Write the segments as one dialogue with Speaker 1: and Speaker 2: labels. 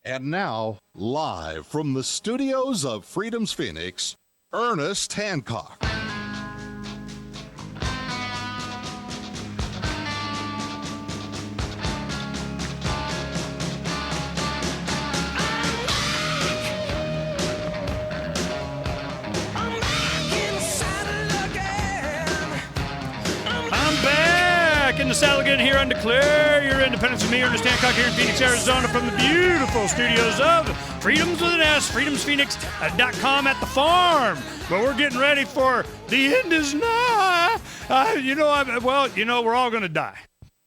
Speaker 1: And now, live from the studios of Freedom's Phoenix, Ernest Hancock.
Speaker 2: In the saddle again here on Declare Your Independence with me, Ernest Hancock, here in Phoenix, Arizona, from the beautiful studios of Freedoms with an S, freedomsphoenix.com at the farm. But we're getting ready for the end is nigh. We're all going to die.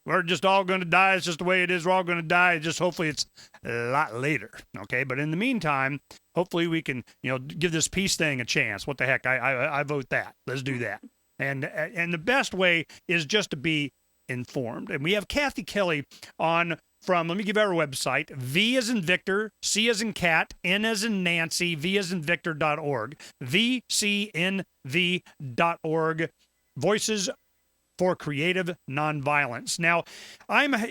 Speaker 2: We're just all going to die. It's just the way it is. We're all going to die. Just hopefully it's a lot later, okay? But in the meantime, hopefully we can, give this peace thing a chance. What the heck? I vote that. Let's do that. And the best way is just to be informed. And we have Kathy Kelly on from, let me give our website, V as in Victor, C as in Cat, N as in Nancy, V as in Victor.org, VCNV.org, Voices for Creative Nonviolence. Now,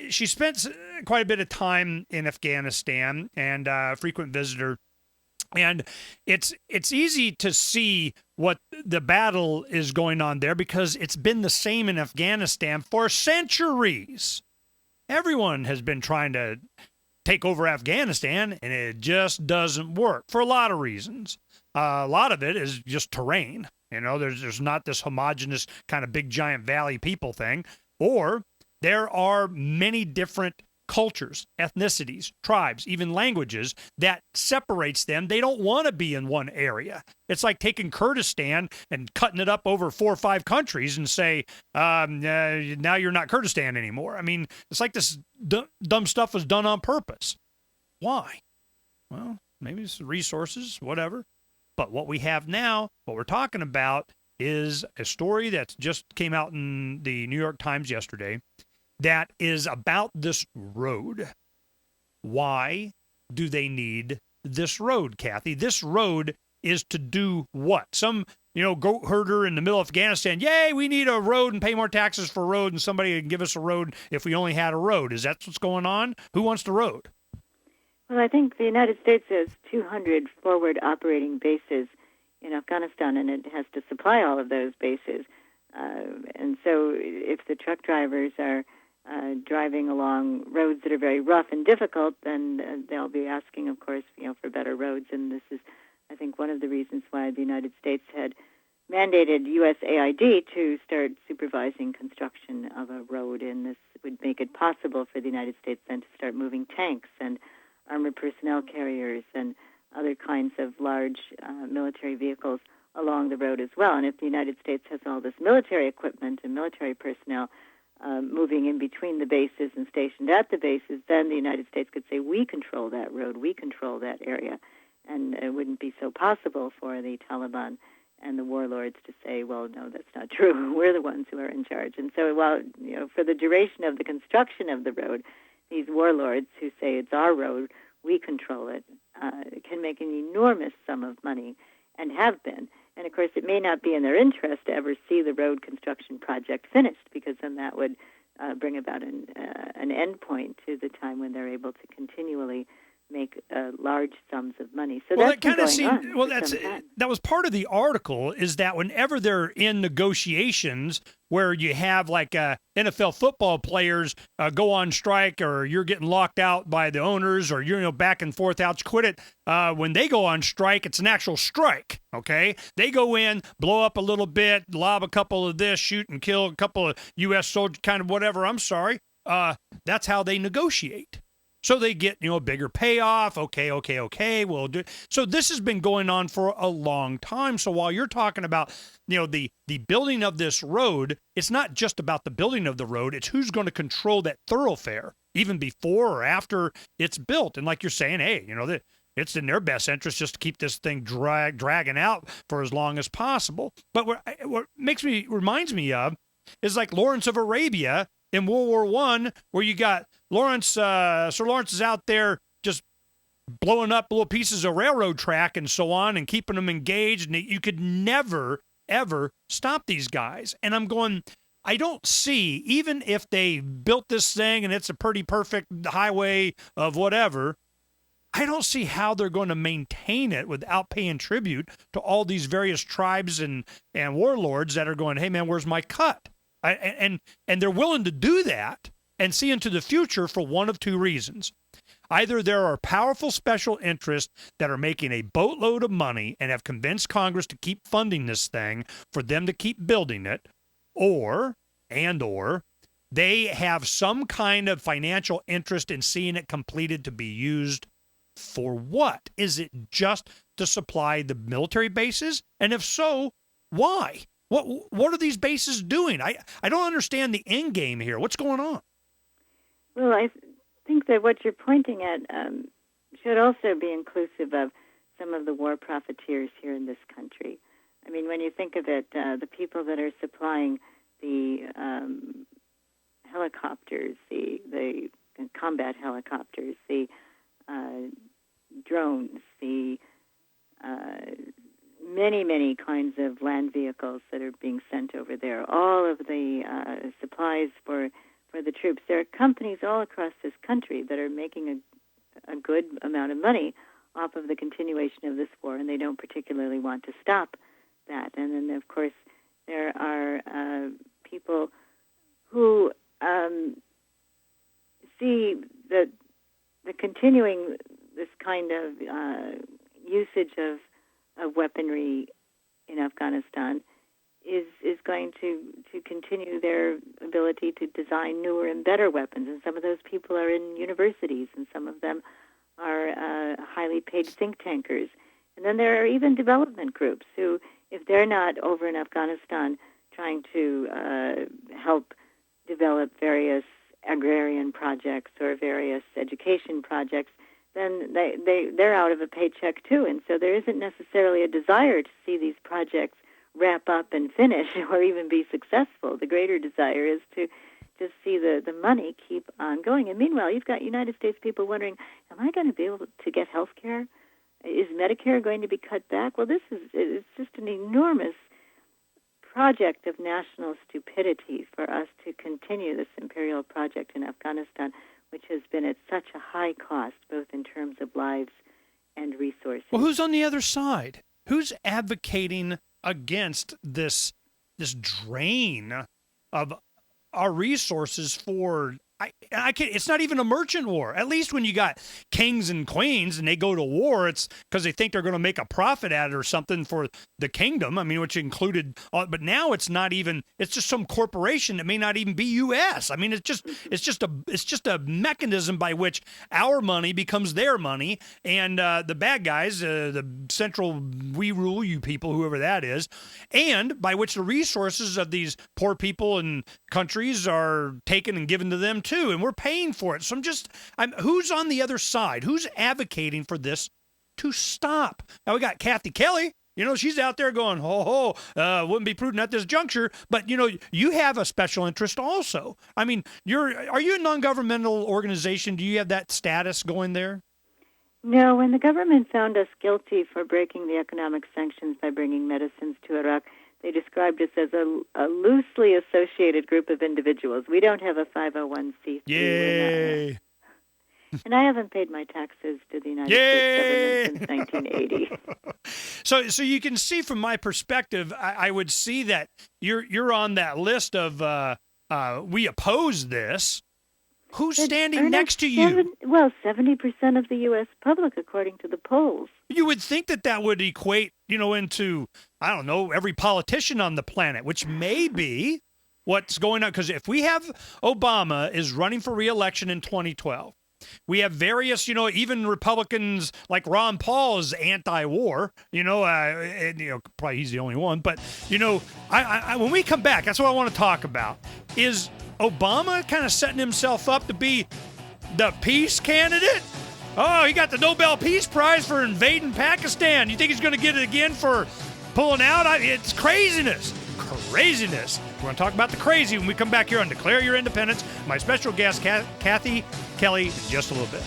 Speaker 2: she spent quite a bit of time in Afghanistan and a frequent visitor. And it's easy to see what the battle is going on there because it's been the same in Afghanistan for centuries. Everyone has been trying to take over Afghanistan, and it just doesn't work for a lot of reasons. A lot of it is just terrain. There's not this homogenous kind of big giant valley people thing. Or there are many different cultures, ethnicities, tribes, even languages that separates them. They don't want to be in one area. It's like taking Kurdistan and cutting it up over 4 or 5 countries and say, now you're not Kurdistan anymore. I mean, it's like this dumb stuff was done on purpose. Why? Well, maybe it's resources, whatever. But what we have now, what we're talking about, is a story that just came out in the New York Times yesterday that is about this road. Why do they need this road, Kathy? This road is to do what? Some, goat herder in the middle of Afghanistan, yay, we need a road and pay more taxes for a road, and somebody can give us a road if we only had a road. Is that what's going on? Who wants the road?
Speaker 3: Well, I think the United States has 200 forward operating bases in Afghanistan, and it has to supply all of those bases. And so if the truck drivers are driving along roads that are very rough and difficult, then they'll be asking, of course, for better roads. And this is, I think, one of the reasons why the United States had mandated USAID to start supervising construction of a road. And this would make it possible for the United States then to start moving tanks and armored personnel carriers and other kinds of large military vehicles along the road as well. And if the United States has all this military equipment and military personnel moving in between the bases and stationed at the bases, then the United States could say, we control that road, we control that area. And it wouldn't be so possible for the Taliban and the warlords to say, well, no, that's not true. We're the ones who are in charge. And so while, for the duration of the construction of the road, these warlords who say it's our road, we control it, can make an enormous sum of money and have been. And, of course, it may not be in their interest to ever see the road construction project finished, because then that would bring about an end point to the time when they're able to continually make large sums of money. So
Speaker 2: well,
Speaker 3: that's
Speaker 2: that kind of
Speaker 3: seemed,
Speaker 2: well, that was part of the article, is that whenever they're in negotiations where you have like NFL football players go on strike, or you're getting locked out by the owners, or you're back and forth, ouch, quit it. When they go on strike, it's an actual strike. Okay, they go in, blow up a little bit, lob a couple of this, shoot and kill a couple of U.S. soldiers, kind of whatever. I'm sorry. That's how they negotiate. So they get, a bigger payoff. Okay, we'll do. So this has been going on for a long time. So while you're talking about, the building of this road, it's not just about the building of the road. It's who's going to control that thoroughfare, even before or after it's built. And like you're saying, hey, it's in their best interest just to keep this thing dragging out for as long as possible. But what reminds me of is like Lawrence of Arabia in World War I, where you got Sir Lawrence is out there just blowing up little pieces of railroad track and so on and keeping them engaged, and you could never, ever stop these guys. And I'm going, I don't see, even if they built this thing and it's a pretty perfect highway of whatever, I don't see how they're going to maintain it without paying tribute to all these various tribes and warlords that are going, hey, man, where's my cut? And they're willing to do that and see into the future for one of two reasons. Either there are powerful special interests that are making a boatload of money and have convinced Congress to keep funding this thing for them to keep building it, or they have some kind of financial interest in seeing it completed to be used for what? Is it just to supply the military bases? And if so, why? What are these bases doing? I don't understand the end game here. What's going on?
Speaker 3: Well, I think that what you're pointing at should also be inclusive of some of the war profiteers here in this country. I mean, when you think of it, the people that are supplying the helicopters, the combat helicopters, the drones, the many kinds of land vehicles that are being sent over there, all of the supplies for the troops. There are companies all across this country that are making a good amount of money off of the continuation of this war, and they don't particularly want to stop that. And then, of course, there are people who see the continuing this kind of usage of weaponry in Afghanistan is going to continue their ability to design newer and better weapons. And some of those people are in universities, and some of them are highly paid think tankers. And then there are even development groups who, if they're not over in Afghanistan trying to help develop various agrarian projects or various education projects, then they're out of a paycheck too. And so there isn't necessarily a desire to see these projects wrap up and finish or even be successful. The greater desire is to just see the money keep on going. And meanwhile, you've got United States people wondering, am I going to be able to get health care? Is Medicare going to be cut back? Well, it's just an enormous project of national stupidity for us to continue this imperial project in Afghanistan, which has been at such a high cost, both in terms of lives and resources.
Speaker 2: Well, who's on the other side? Who's advocating against this drain of our resources for? I can't. It's not even a merchant war. At least when you got kings and queens and they go to war, it's because they think they're going to make a profit at it or something for the kingdom. I mean, which included. But now it's not even. It's just some corporation that may not even be U.S. I mean, it's just a mechanism by which our money becomes their money, and the bad guys, the central we rule you people, whoever that is, and by which the resources of these poor people and countries are taken and given to them too, and we're paying for it. So who's on the other side? Who's advocating for this to stop? Now we got Kathy Kelly. You know, she's out there going, wouldn't be prudent at this juncture. But, you know, you have a special interest also. I mean, are you a non-governmental organization? Do you have that status going there?
Speaker 3: No, when the government found us guilty for breaking the economic sanctions by bringing medicines to Iraq, they described us as a loosely associated group of individuals. We don't have a 501c3.
Speaker 2: Yay!
Speaker 3: And I haven't paid my taxes to the United States government since 1980.
Speaker 2: So you can see from my perspective, I would see that you're on that list of we oppose this. Who's standing next to you?
Speaker 3: 70% of the U.S. public, according to the polls.
Speaker 2: You would think that would equate, into, I don't know, every politician on the planet, which may be what's going on. Because if we have Obama is running for re-election in 2012, we have various, even Republicans like Ron Paul is anti-war, probably he's the only one. But, I when we come back, that's what I want to talk about. Is Obama kind of setting himself up to be the peace candidate? Oh, he got the Nobel Peace Prize for invading Pakistan. You think he's going to get it again for pulling out? It's craziness. Craziness. We're going to talk about the crazy when we come back here on Declare Your Independence. My special guest, Kathy Kelly, in just a little bit.